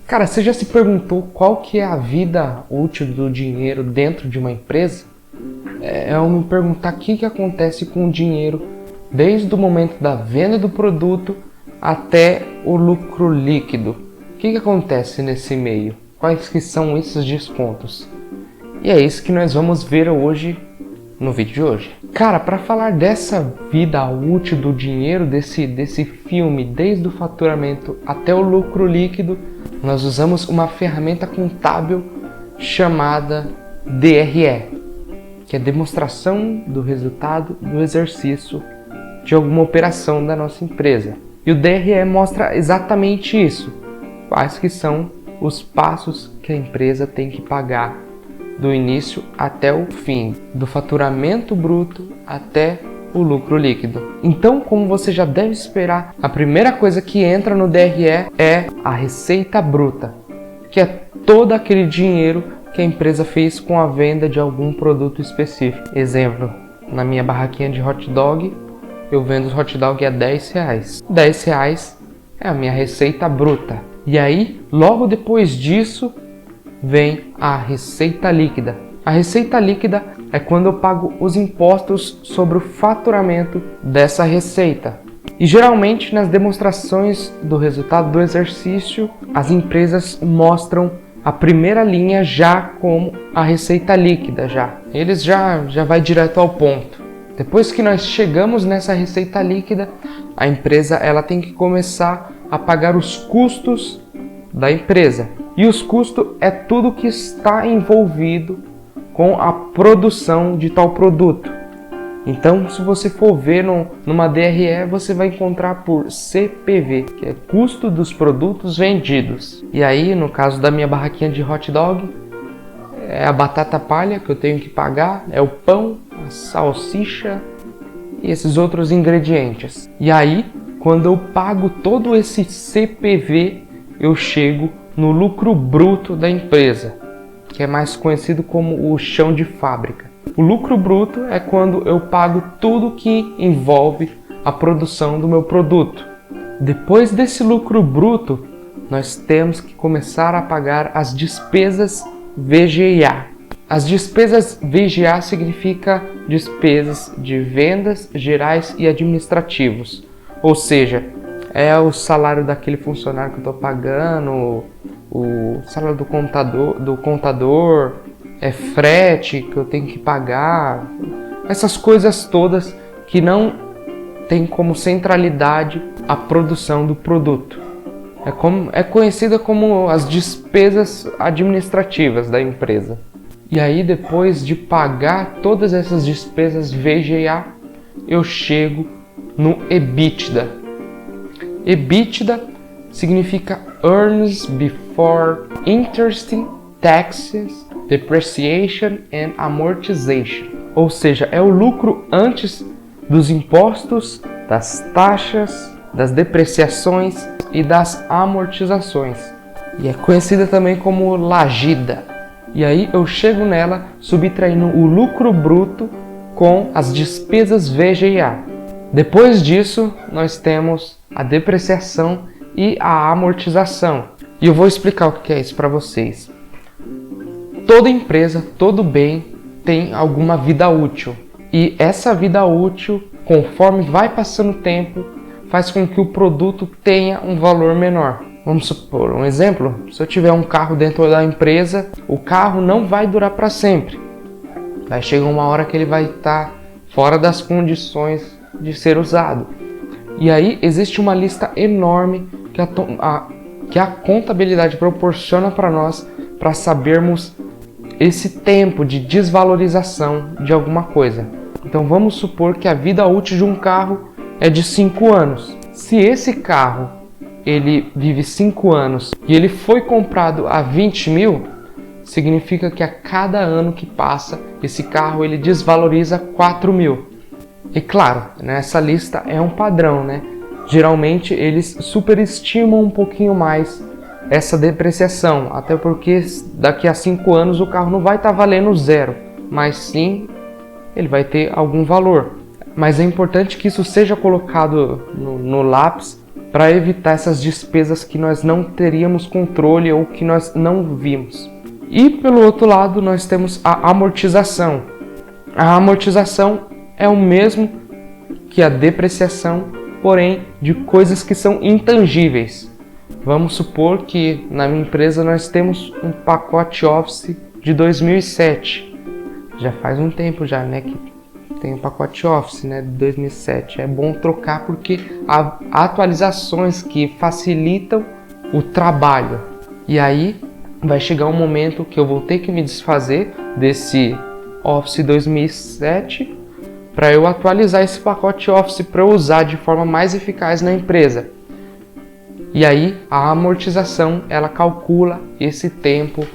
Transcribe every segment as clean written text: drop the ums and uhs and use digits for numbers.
Cara, você já se perguntou qual que é a vida útil do dinheiro dentro de uma empresa? É eu me perguntar o que acontece com o dinheiro desde o momento da venda do produto até o lucro líquido. O que acontece nesse meio? Quais que são esses descontos? E é isso que nós vamos ver hoje no vídeo de hoje. Cara, para falar dessa vida útil do dinheiro, desse filme, desde o faturamento até o lucro líquido, nós usamos uma ferramenta contábil chamada DRE, que é demonstração do resultado do exercício de alguma operação da nossa empresa. E o DRE mostra exatamente isso, quais que são os passos que a empresa tem que pagar do início até o fim, do faturamento bruto até o lucro líquido. Então, como você já deve esperar, a primeira coisa que entra no DRE é a receita bruta, que é todo aquele dinheiro que a empresa fez com a venda de algum produto específico. Exemplo, na minha barraquinha de hot dog, eu vendo os hot dog a R$10. R$10 é a minha receita bruta. E aí, logo depois disso, vem a receita líquida. A receita líquida é quando eu pago os impostos sobre o faturamento dessa receita. E geralmente nas demonstrações do resultado do exercício, as empresas mostram a primeira linha já como a receita líquida já. Eles já vai direto ao ponto. Depois que nós chegamos nessa receita líquida, a empresa ela tem que começar a pagar os custos da empresa. E os custos é tudo que está envolvido com a produção de tal produto. Então, se você for ver numa DRE, você vai encontrar por CPV, que é custo dos produtos vendidos. E aí, no caso da minha barraquinha de hot dog, é a batata palha que eu tenho que pagar, é o pão, a salsicha e esses outros ingredientes. E aí, quando eu pago todo esse CPV, eu chego no lucro bruto da empresa, que é mais conhecido como o chão de fábrica. O lucro bruto é quando eu pago tudo que envolve a produção do meu produto. Depois desse lucro bruto, nós temos que começar a pagar as despesas VGA. As despesas VGA significa despesas de vendas gerais e administrativos, ou seja, é o salário daquele funcionário que eu estou pagando, o salário do contador, é frete que eu tenho que pagar, essas coisas todas que não tem como centralidade a produção do produto. É conhecida como as despesas administrativas da empresa. E aí, depois de pagar todas essas despesas VGA, eu chego no EBITDA. EBITDA significa Earnings Before Interest, Taxes, Depreciation and Amortization. Ou seja, é o lucro antes dos impostos, das taxas, das depreciações e das amortizações. E é conhecida também como LAGIDA. E aí eu chego nela subtraindo o lucro bruto com as despesas VGA. Depois disso, nós temos a depreciação e a amortização. E eu vou explicar o que é isso para vocês. Toda empresa, todo bem tem alguma vida útil. E essa vida útil, conforme vai passando o tempo, faz com que o produto tenha um valor menor. Vamos supor um exemplo, se eu tiver um carro dentro da empresa, o carro não vai durar para sempre. Vai chegar uma hora que ele vai estar fora das condições de ser usado. E aí existe uma lista enorme que a contabilidade proporciona para nós para sabermos esse tempo de desvalorização de alguma coisa. Então vamos supor que a vida útil de um carro é de 5 anos. Se esse carro ele vive 5 anos e ele foi comprado a 20 mil, significa que a cada ano que passa, esse carro ele desvaloriza 4 mil. E claro, nessa lista é um padrão, né? Geralmente eles superestimam um pouquinho mais essa depreciação, até porque daqui a 5 anos o carro não vai estar valendo zero, mas sim ele vai ter algum valor. Mas é importante que isso seja colocado no lápis para evitar essas despesas que nós não teríamos controle ou que nós não vimos. E pelo outro lado, nós temos a amortização. A amortização é o mesmo que a depreciação, porém de coisas que são intangíveis. Vamos supor que na minha empresa nós temos um pacote Office de 2007. Já faz um tempo já, né, que tem um pacote Office, né, de 2007. É bom trocar porque há atualizações que facilitam o trabalho. E aí vai chegar um momento que eu vou ter que me desfazer desse Office 2007 para eu atualizar esse pacote Office para eu usar de forma mais eficaz na empresa. E aí a amortização, ela calcula esse tempo.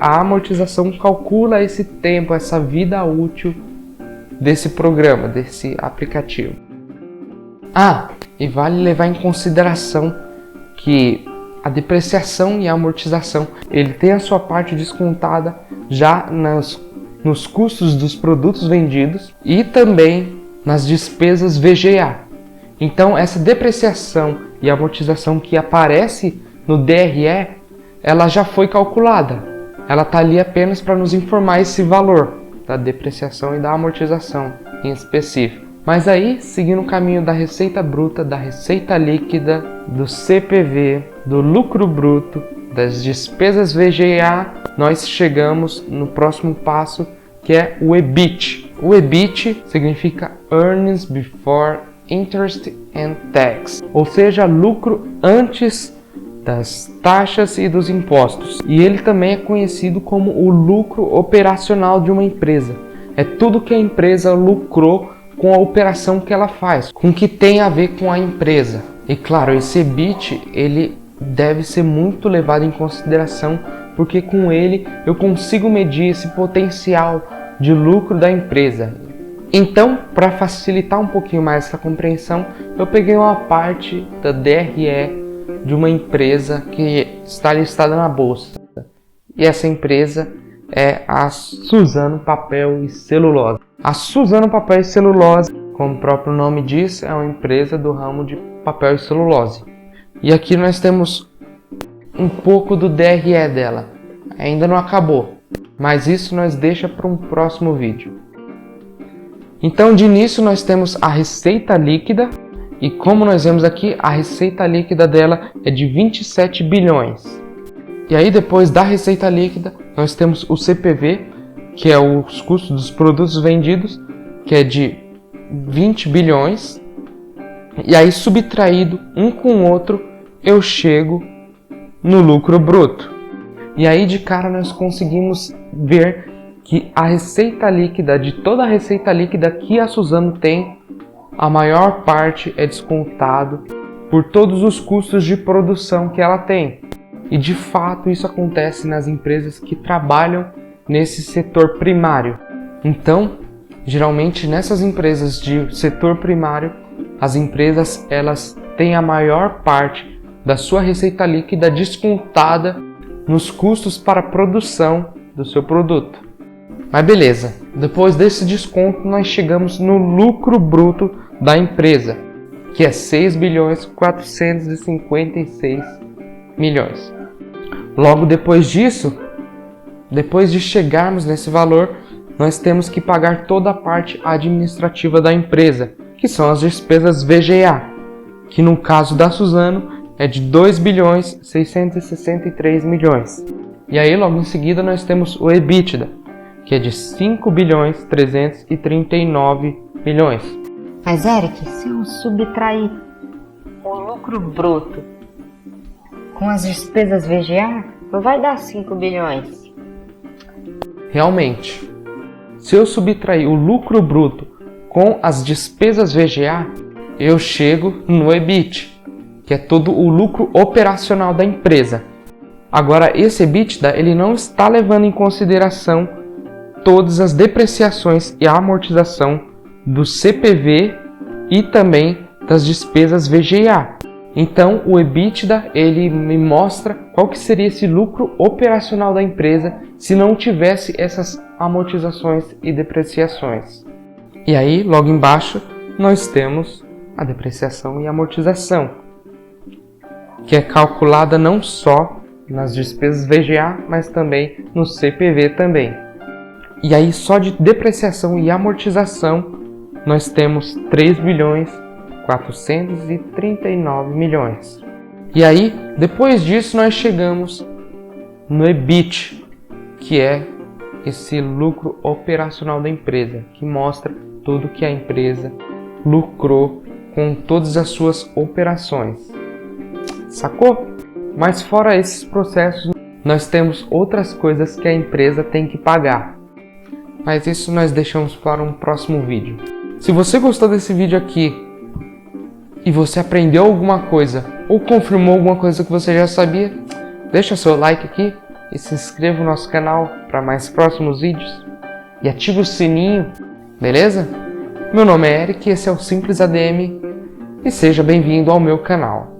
A amortização calcula esse tempo, essa vida útil desse programa, desse aplicativo. E vale levar em consideração que a depreciação e a amortização, ele tem a sua parte descontada já nos custos dos produtos vendidos e também nas despesas VGA. Então essa depreciação e amortização que aparece no DRE, ela já foi calculada. Ela está ali apenas para nos informar esse valor da depreciação e da amortização em específico. Mas aí, seguindo o caminho da receita bruta, da receita líquida, do CPV, do lucro bruto, das despesas VGA, nós chegamos no próximo passo, que é o EBIT. O EBIT significa Earnings Before Interest and Tax, ou seja, lucro antes das taxas e dos impostos. E ele também é conhecido como o lucro operacional de uma empresa. É tudo que a empresa lucrou com a operação que ela faz, com o que tem a ver com a empresa. E claro, esse EBIT, ele deve ser muito levado em consideração, porque com ele eu consigo medir esse potencial de lucro da empresa. Então, para facilitar um pouquinho mais essa compreensão, eu peguei uma parte da DRE de uma empresa que está listada na bolsa. E essa empresa é a Suzano Papel e Celulose. A Suzano Papel e Celulose, como o próprio nome diz, é uma empresa do ramo de papel e celulose. E aqui nós temos um pouco do DRE dela. Ainda não acabou, mas isso nós deixa para um próximo vídeo. Então, de início, nós temos a receita líquida. E como nós vemos aqui, a receita líquida dela é de 27 bilhões. E aí depois da receita líquida, nós temos o CPV, que é os custos dos produtos vendidos, que é de 20 bilhões. E aí subtraído um com o outro, eu chego no lucro bruto. E aí de cara nós conseguimos ver que a receita líquida, de toda a receita líquida que a Suzano tem, a maior parte é descontado por todos os custos de produção que ela tem. E de fato isso acontece nas empresas que trabalham nesse setor primário. Então, geralmente nessas empresas de setor primário, as empresas elas têm a maior parte da sua receita líquida descontada nos custos para a produção do seu produto. Mas beleza, depois desse desconto nós chegamos no lucro bruto da empresa, que é 6 bilhões 456 milhões. Logo depois disso, depois de chegarmos nesse valor, nós temos que pagar toda a parte administrativa da empresa, que são as despesas VGA, que no caso da Suzano é de 2 bilhões 663 milhões. E aí logo em seguida nós temos o EBITDA, que é de 5 bilhões 339 milhões. Mas Eric, se eu subtrair o lucro bruto com as despesas VGA, não vai dar 5 bilhões. Realmente, se eu subtrair o lucro bruto com as despesas VGA, eu chego no EBIT, que é todo o lucro operacional da empresa. Agora, esse EBITDA ele não está levando em consideração todas as depreciações e a amortização do CPV e também das despesas VGA. Então, o EBITDA, ele me mostra qual que seria esse lucro operacional da empresa se não tivesse essas amortizações e depreciações. E aí, logo embaixo, nós temos a depreciação e amortização, que é calculada não só nas despesas VGA, mas também no CPV também. E aí, só de depreciação e amortização, nós temos 3.439 milhões. E aí, depois disso, nós chegamos no EBIT, que é esse lucro operacional da empresa, que mostra tudo que a empresa lucrou com todas as suas operações. Sacou? Mas fora esses processos, nós temos outras coisas que a empresa tem que pagar. Mas isso nós deixamos para um próximo vídeo. Se você gostou desse vídeo aqui e você aprendeu alguma coisa ou confirmou alguma coisa que você já sabia, deixa seu like aqui e se inscreva no nosso canal para mais próximos vídeos. E ative o sininho, beleza? Meu nome é Eric, esse é o Simples ADM e seja bem-vindo ao meu canal.